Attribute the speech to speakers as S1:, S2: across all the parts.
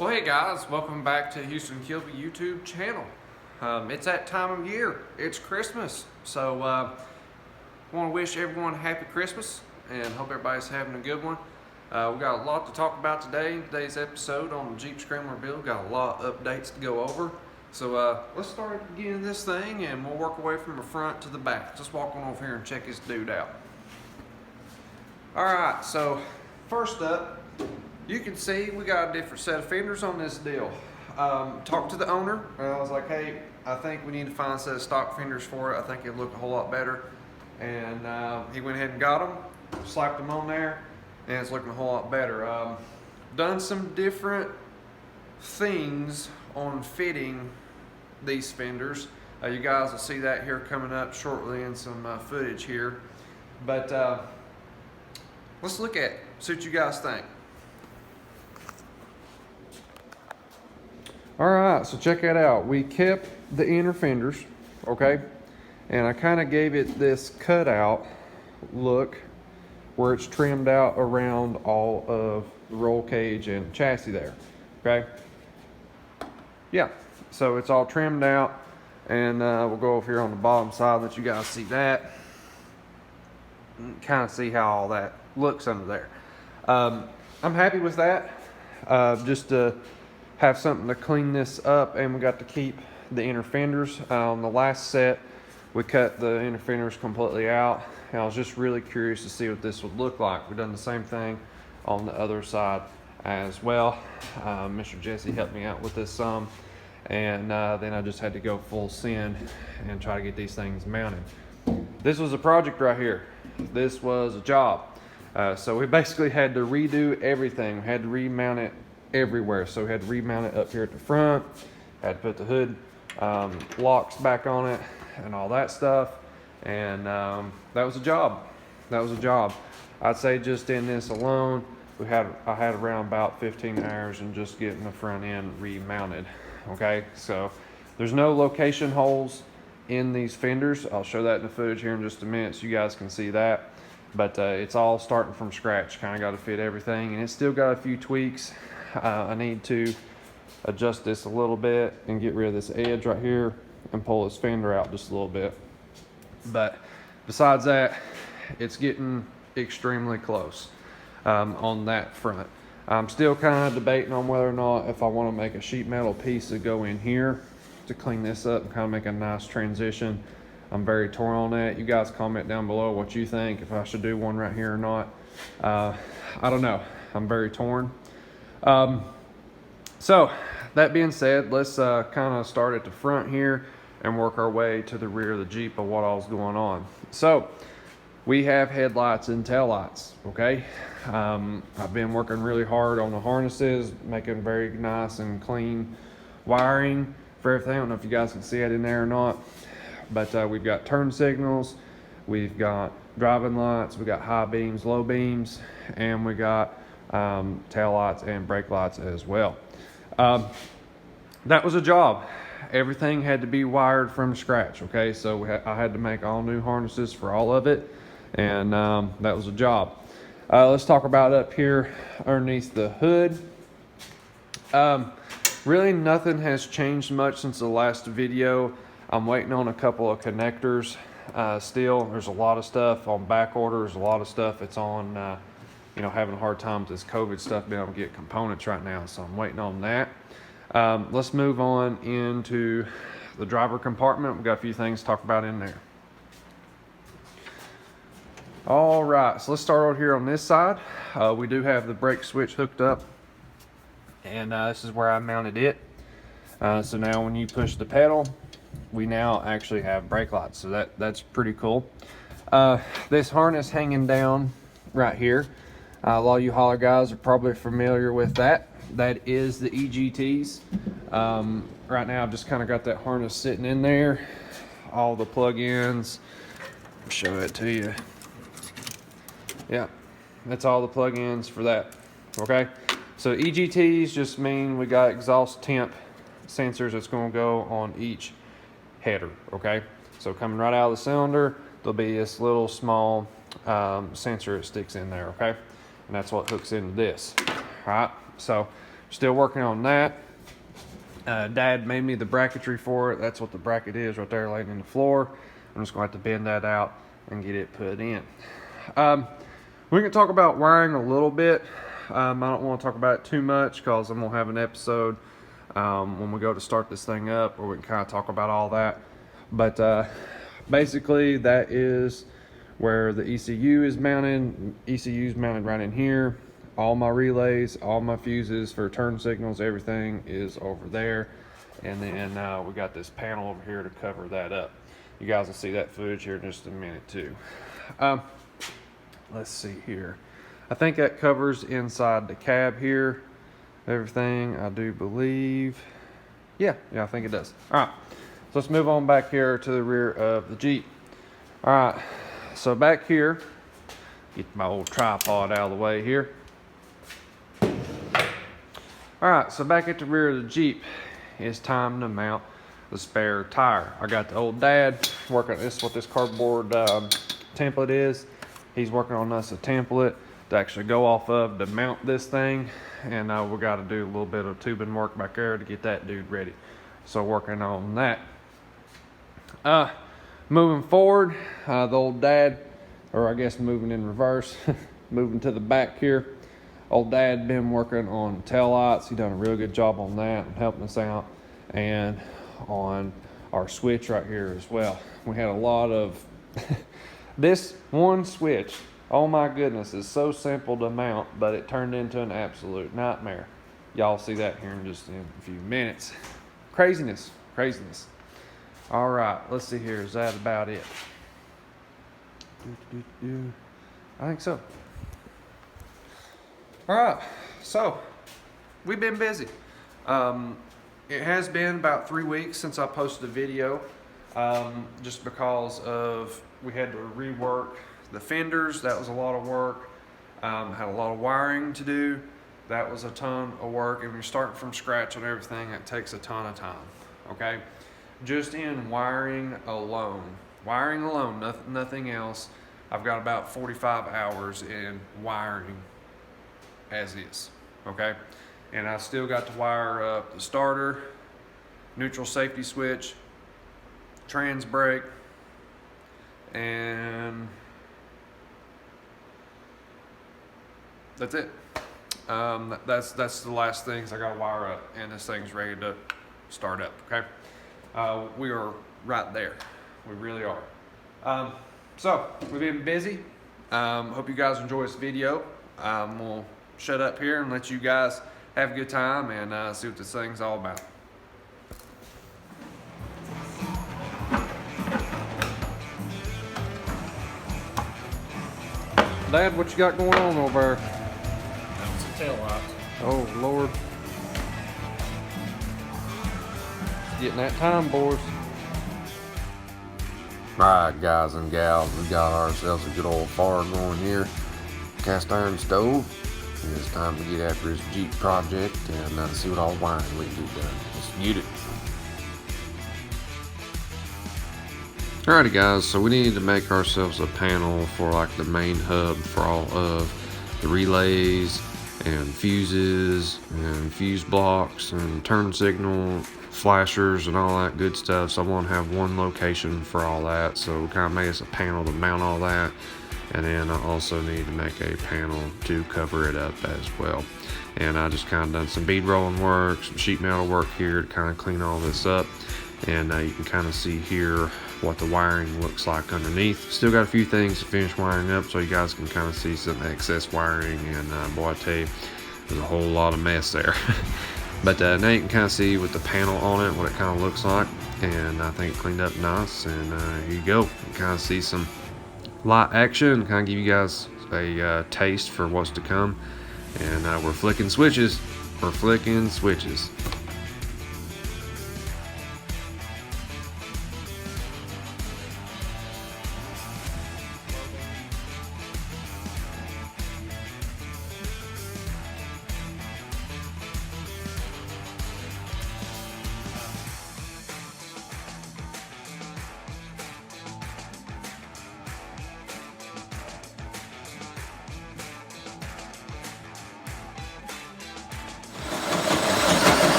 S1: Well, hey guys, welcome back to Houston Kilby YouTube channel. It's that time of year. It's Christmas, so want to wish everyone a happy Christmas and hope everybody's having a good one. We got a lot to talk about today in today's episode on the Jeep Scrambler Build. Got a lot of updates to go over. So let's start getting this thing and we'll work our way from the front to the back. Just walk on over here and check this dude out. Alright, so first up, you can see we got a different set of fenders on this deal. Talked to the owner, and I was like, hey, I think we need to find a set of stock fenders for it. I think it'll look a whole lot better. And he went ahead and got them, slapped them on there, and it's looking a whole lot better. Done some different things on fitting these fenders. You guys will see that here coming up shortly in some footage here. But let's look at it, see what you guys think. Alright, so check that out. We kept the inner fenders, okay? And I kind of gave it this cutout look where it's trimmed out around all of the roll cage and chassis there, okay? Yeah, so it's all trimmed out, and we'll go over here on the bottom side and let you guys see that. Kind of see how all that looks under there. I'm happy with that. Just to have something to clean this up, and we got to keep the inner fenders. On the last set, we cut the inner fenders completely out, and I was just really curious to see what this would look like. We've done the same thing on the other side as well. Mr. Jesse helped me out with this some, and then I just had to go full send and try to get these things mounted. This was a project right here. This was a job. So we basically had to redo everything. We had to remount it everywhere. So we had to remount it up here at the front, had to put the hood locks back on it and all that stuff. And that was a job. That was a job. I'd say just in this alone, I had around about 15 hours in just getting the front end remounted. Okay, so there's no location holes in these fenders. I'll show that in the footage here in just a minute so you guys can see that. But it's all starting from scratch. Kind of got to fit everything, and it's still got a few tweaks. I need to adjust this a little bit and get rid of this edge right here and pull this fender out just a little bit. But besides that, it's getting extremely close on that front. I'm still kind of debating on whether or not if I want to make a sheet metal piece to go in here to clean this up and kind of make a nice transition. I'm very torn on that. You guys comment down below what you think, if I should do one right here or not. I don't know. I'm very torn. So that being said, let's kind of start at the front here and work our way to the rear of the Jeep of what all's going on. So we have headlights and taillights, okay? I've been working really hard on the harnesses, making very nice and clean wiring for everything. I don't know if you guys can see it in there or not, but we've got turn signals, we've got driving lights, we got high beams, low beams, and we got tail lights and brake lights as well. That was a job. Everything had to be wired from scratch, okay? So I had to make all new harnesses for all of it, and that was a job. Let's talk about up here underneath the hood. Really nothing has changed much since the last video. I'm waiting on a couple of connectors still. There's a lot of stuff on back order. There's a lot of stuff that's on having a hard time with this COVID stuff, being able to get components right now, so I'm waiting on that. Let's move on into the driver compartment. We've got a few things to talk about in there. All right, so let's start over here on this side. We do have the brake switch hooked up, and this is where I mounted it. So now when you push the pedal, we now actually have brake lights, so that's pretty cool. This harness hanging down right here, a lot of you holler guys are probably familiar with that. That is the EGTs. Right now I've just kind of got that harness sitting in there. All the plug-ins, show it to you. Yeah, that's all the plug-ins for that, okay? So EGTs just mean we got exhaust temp sensors that's gonna go on each header, okay? So coming right out of the cylinder, there'll be this little small sensor that sticks in there, okay? And that's what hooks into this. All right, so Still working on that. Dad made me the bracketry for it. That's what the bracket is right there laying in the floor. I'm just going to have to bend that out and get it put in. We can talk about wiring a little bit. I don't want to talk about it too much because I'm going to have an episode when we go to start this thing up where we can kind of talk about all that. But basically that is where the ECU is mounted. ECU is mounted right in here. All my relays, all my fuses for turn signals, everything is over there. And then we got this panel over here to cover that up. You guys will see that footage here in just a minute too. Let's see here. I think that covers inside the cab here. Everything, I do believe. Yeah, I think it does. All right, so let's move on back here to the rear of the Jeep. All right, so back here, get my old tripod out of the way here. All right, so back at the rear of the Jeep, it's time to mount the spare tire. I got the old dad working. This is what this cardboard template is. He's working on us a template to actually go off of to mount this thing, and we got to do a little bit of tubing work back there to get that dude ready. So working on that. Moving forward, the old dad, or I guess moving in reverse, moving to the back here. Old dad been working on tail lights. He done a real good job on that and helping us out, and on our switch right here as well. We had a lot of this one switch. Oh my goodness, it's so simple to mount, but it turned into an absolute nightmare. Y'all see that here in just in a few minutes. Craziness. All right, let's see here. Is that about it? I think so. All right, so we've been busy. It has been about 3 weeks since I posted a video, just because of we had to rework the fenders. That was a lot of work. Had a lot of wiring to do. That was a ton of work. And when you're starting from scratch on everything, it takes a ton of time. Okay, just in wiring alone, nothing else. I've got about 45 hours in wiring as is. Okay, and I still got to wire up the starter, neutral safety switch, trans brake, and that's it. That's the last things I got to wire up, and this thing's ready to start up. Okay, we are right there. We really are. So we've been busy. Hope you guys enjoy this video. We'll shut up here and let you guys have a good time and see what this thing's all about. Dad, what you got going on over there?
S2: That's a tail light.
S1: Oh Lord. Getting that time, boys.
S3: Alright guys and gals, we got ourselves a good old fire going here. Cast iron stove. And it's time to get after this Jeep project and see what all wiring we can get done. Let's get it. Alrighty guys, so we need to make ourselves a panel for like the main hub for all of the relays and fuses and fuse blocks and turn signal flashers and all that good stuff. So I want to have one location for all that, so we kind of made us a panel to mount all that. And then I also need to make a panel to cover it up as well. And I just kind of done some bead rolling work, some sheet metal work here to kind of clean all this up. And you can kind of see here what the wiring looks like underneath. Still got a few things to finish wiring up so you guys can kind of see some excess wiring. And boy, I tell you, there's a whole lot of mess there. But now you can kind of see with the panel on it what it kind of looks like. And I think it cleaned up nice. And here you go. You can kind of see some light action and kind of give you guys a taste for what's to come. And we're flicking switches.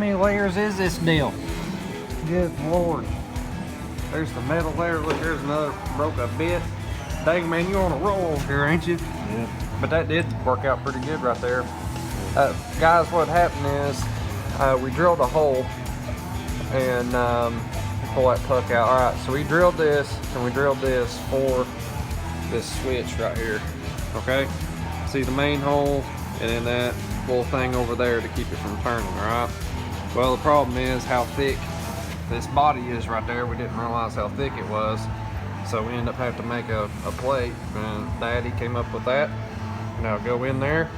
S1: many layers is this deal? Good Lord. There's the metal layer. Look, there's another broke a bit. Dang, man, you're on a roll here, ain't you?
S2: Yeah.
S1: But that did work out pretty good right there. Guys, what happened is we drilled a hole and pull that puck out. All right, so we drilled this and we drilled this for this switch right here. Okay, see the main hole and then that little thing over there to keep it from turning. All right. Well, the problem is how thick this body is right there. We didn't realize how thick it was, so we ended up having to make a plate. And Daddy came up with that. Now go in there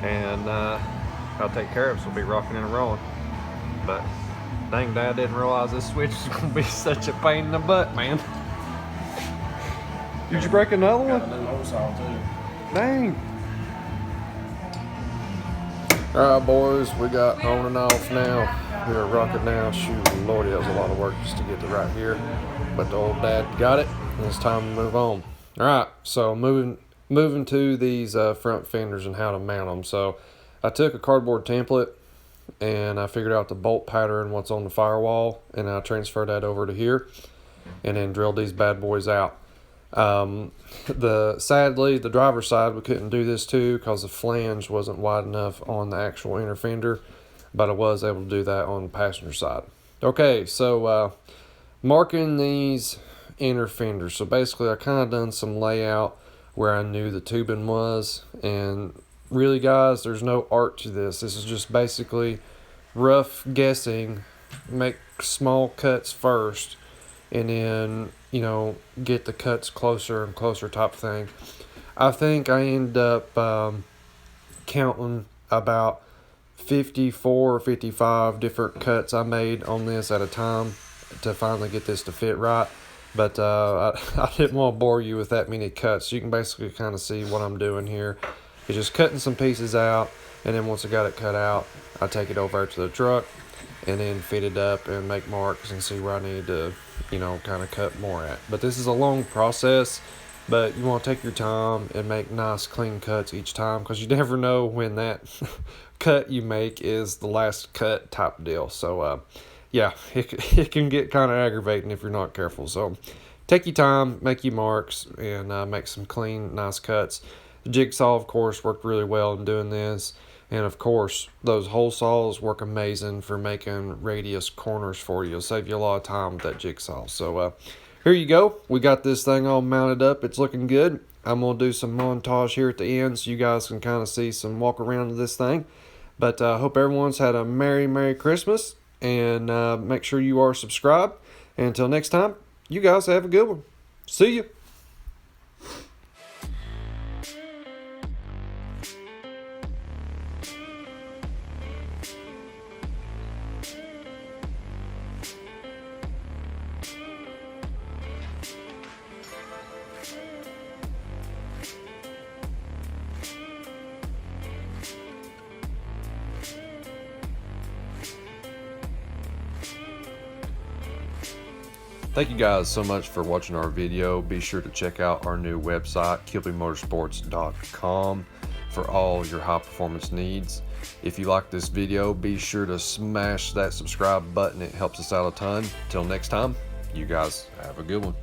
S1: and I'll take care of it. So we'll be rocking and rolling. But dang, Dad didn't realize this switch was gonna be such a pain in the butt, man. Did you break another one?
S2: Got a new hole saw too.
S1: Dang.
S3: Alright boys, we got on and off now. We're rocking now. Shoot, Lordy, that was a lot of work just to get to right here. But the old Dad got it, and it's time to move on. Alright, so moving to these front fenders and how to mount them. So I took a cardboard template and I figured out the bolt pattern, what's on the firewall, and I transferred that over to here and then drilled these bad boys out. Sadly, the driver's side, we couldn't do this too because the flange wasn't wide enough on the actual inner fender, but I was able to do that on the passenger side. Okay, so marking these inner fenders. So basically I kind of done some layout where I knew the tubing was, and really guys, there's no art to this. This is just basically rough guessing, make small cuts first and then, you know, get the cuts closer and closer type thing. I think I ended up counting about 54 or 55 different cuts I made on this at a time to finally get this to fit right. But I didn't want to bore you with that many cuts. You can basically kind of see what I'm doing here. It's just cutting some pieces out, and then once I got it cut out, I take it over to the truck and then fit it up and make marks and see where I need to, you know, kind of cut more at. But this is a long process, but you want to take your time and make nice clean cuts each time, because you never know when that cut you make is the last cut type deal. So yeah, it can get kind of aggravating if you're not careful. So take your time, make your marks, and make some clean, nice cuts. The jigsaw, of course, worked really well in doing this. And of course, those hole saws work amazing for making radius corners for you. It'll save you a lot of time with that jigsaw. So here you go. We got this thing all mounted up. It's looking good. I'm going to do some montage here at the end so you guys can kind of see some walk around of this thing. But I hope everyone's had a Merry Christmas. And make sure you are subscribed. And until next time, you guys have a good one. See you. Thank you guys so much for watching our video. Be sure to check out our new website, kilbymotorsports.com, for all your high performance needs. If you like this video, be sure to smash that subscribe button. It helps us out a ton. Till next time, you guys have a good one.